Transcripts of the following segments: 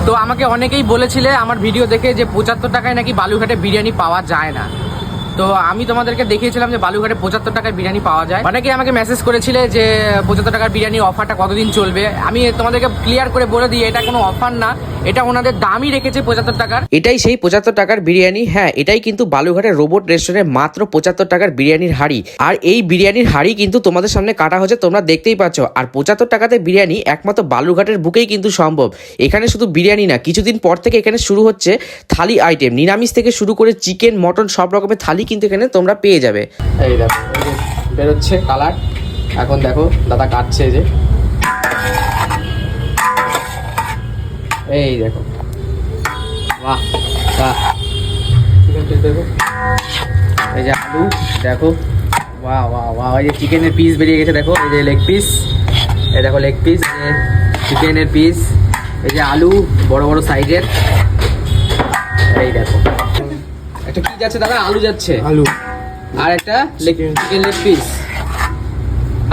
তো আমাকে অনেকেই বলেছিলে আমার ভিডিও দেখে যে 75 টাকায় নাকি বালুরঘাটে বিরিয়ানি পাওয়া যায় না। তো আমি তোমাদেরকে দেখিয়েছিলাম যে বালুরঘাটে 75 টাকায় বিরিয়ানি পাওয়া যায়। অনেকে আমাকে মেসেজ করেছিলে যে 75 টাকার বিরিয়ানি অফারটা কতদিন চলবে। আমি তোমাদেরকে ক্লিয়ার করে বলে দিই, এটা কোনো অফার না, এটা ওনাদের দামই রেখেছে 75 টাকার। এটাই সেই 75 টাকার বিরিয়ানি। হ্যাঁ, এটাই কিন্তু বালুরঘাটের রোবট রেস্টুরেন্টে মাত্র 75 টাকার বিরিয়ানির হাড়ি। আর এই বিরিয়ানির হাড়ি কিন্তু তোমাদের সামনে কাটা হচ্ছে, তোমরা দেখতেই পাচ্ছ। আর 75 টাকাতে বিরিয়ানি একমাত্র বালুরঘাটের বুকেই কিন্তু সম্ভব। এখানে শুধু বিরিয়ানি না, কিছুদিন পর থেকে এখানে শুরু হচ্ছে থালি আইটেম, নিরামিষ থেকে শুরু করে চিকেন, মটন, সব রকমের থালি কিন্তু এখানে তোমরা পেয়ে যাবে। এই দেখো বেরোচ্ছে কালার, এখন দেখো দাদা কাটছে যে, এই দেখো, বাহ বাহ, দেখো এই যে আলু, দেখো বাহ বাহ বাহ, এই যে চিকেনের পিস বেরিয়ে গেছে, দেখো এই যে লেগ পিস, এই দেখো লেগ পিস, চিকেনের পিস, এই যে আলু বড় বড় সাইজের, এই দেখো একটা কি যাচ্ছে দাদা, আলু যাচ্ছে, আলু, আর একটা চিকেন লেগ পিস,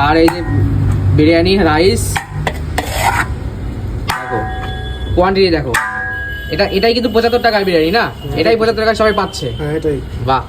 আর এই যে বিরিয়ানি রাইস, দেখো কোয়ান্টিটি দেখো। এটাই কিন্তু 75 টাকার বিরিয়ানি না, এটাই 75 টাকায় সবাই পাচ্ছে। হ্যাঁ এটাই, বাহ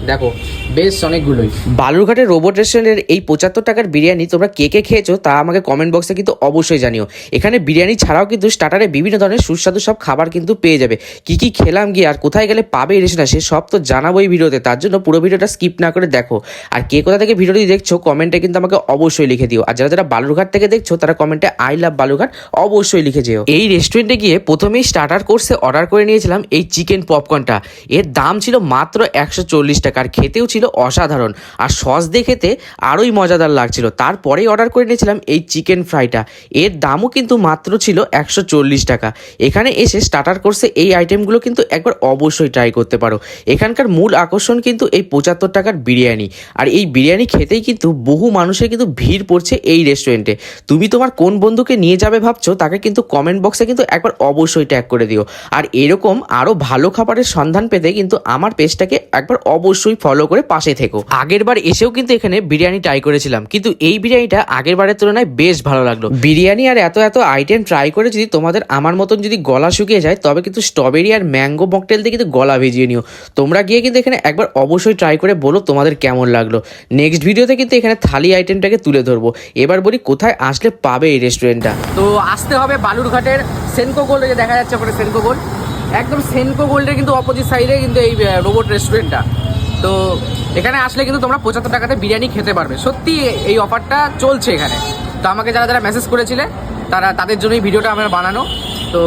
দেখো বেশ অনেকগুলোই। বালুরঘাটের রোবট রেস্টুরেন্টের এই 75 টাকার বিরিয়ানি তোমরা কে কে খেয়েছো তা আমাকে কমেন্ট বক্সে কিন্তু অবশ্যই জানিও। এখানে বিরিয়ানি ছাড়াও কিন্তু স্টার্টারে বিভিন্ন ধরনের সুস্বাদু সব খাবার কিন্তু পেয়ে যাবে। কি কি খেলাম গিয়ে আর কোথায় গেলে পাবে এই রেস্টুরেন্ট, সে সব তো জানাবো এই ভিডিওতে, তার জন্য পুরো ভিডিওটা স্কিপ না করে দেখো। আর কে কোথা থেকে ভিডিওটি দেখছো কমেন্টে কিন্তু আমাকে অবশ্যই লিখে দিও। আর যারা যারা বালুরঘাট থেকে দেখছো তারা কমেন্টে আই লাভ বালুরঘাট অবশ্যই লিখে যেও। এই রেস্টুরেন্টে গিয়ে প্রথমেই স্টার্টার কোর্সে অর্ডার করে নিয়েছিলাম এই চিকেন পপকর্নটা। এর দাম ছিল মাত্র 140 টাকা, আর খেতেও ছিল অসাধারণ, আর সস দিয়ে খেতে আরোই মজাদার লাগছিল। তারপরেই অর্ডার করে নিয়েছিলাম এই চিকেন ফ্রাইটা, এর দামও কিন্তু মাত্র ছিল 140 টাকা। এখানে এসে স্টার্টার কোর্সে এই আইটেমগুলো কিন্তু একবার অবশ্যই ট্রাই করতে পারো। এখানকার মূল আকর্ষণ কিন্তু এই 75 টাকার বিরিয়ানি, আর এই বিরিয়ানি খেতেই কিন্তু বহু মানুষের কিন্তু ভিড় পড়ছে এই রেস্টুরেন্টে। তুমি তোমার কোন বন্ধুকে নিয়ে যাবে ভাবছো তাকে কিন্তু কমেন্ট বক্সে কিন্তু একবার অবশ্যই ট্যাগ করে দিও। আর এরকম আরও ভালো খাবারের সন্ধান পেতে কিন্তু আমার পেজটাকে একবার অবশ্যই ফলো করে পাশে থেকো। আগের বার এসেও কিন্তু এখানে বিরিয়ানি ট্রাই করেছিলাম, কিন্তু এই বিরিয়ানিটা আগের বারের তুলনায় বেশ ভালো লাগলো। বিরিয়ানি আর এত এত আইটেম ট্রাই করে যদি তোমাদের আমার মতন যদি গলা শুকিয়ে যায়, তবে কিন্তু স্ট্রবেরি আর ম্যাঙ্গো মকটেল দিয়ে কিন্তু গলা ভিজিয়ে নিও। তোমরা গিয়ে কিন্তু এখানে একবার অবশ্যই ট্রাই করে বলো তোমাদের কেমন লাগলো। নেক্সট ভিডিওতে কিন্তু এখানে থালি আইটেমটাকে তুলে ধরবো। এবার বলি কোথায় আসলে পাবে এই রেস্টুরেন্টটা। তো আসতে হবে বালুরঘাটের সেনকো গোল্ড, যে দেখা যাচ্ছে ওখানে সেনকো গোল্ড, একদম সেনকো গোল্ডের কিন্তু অপোজিট সাইডে কিন্তু এই রোবট রেস্টুরেন্টটা। তো এখানে আসলে কিন্তু তোমরা 75 টাকাতে বিরিয়ানি খেতে পারবে। সত্যি এই অফারটা চলছে এখানে। তো আমাকে যারা যারা মেসেজ করেছিলে তাদের জন্যই ভিডিওটা আমার বানানো। তো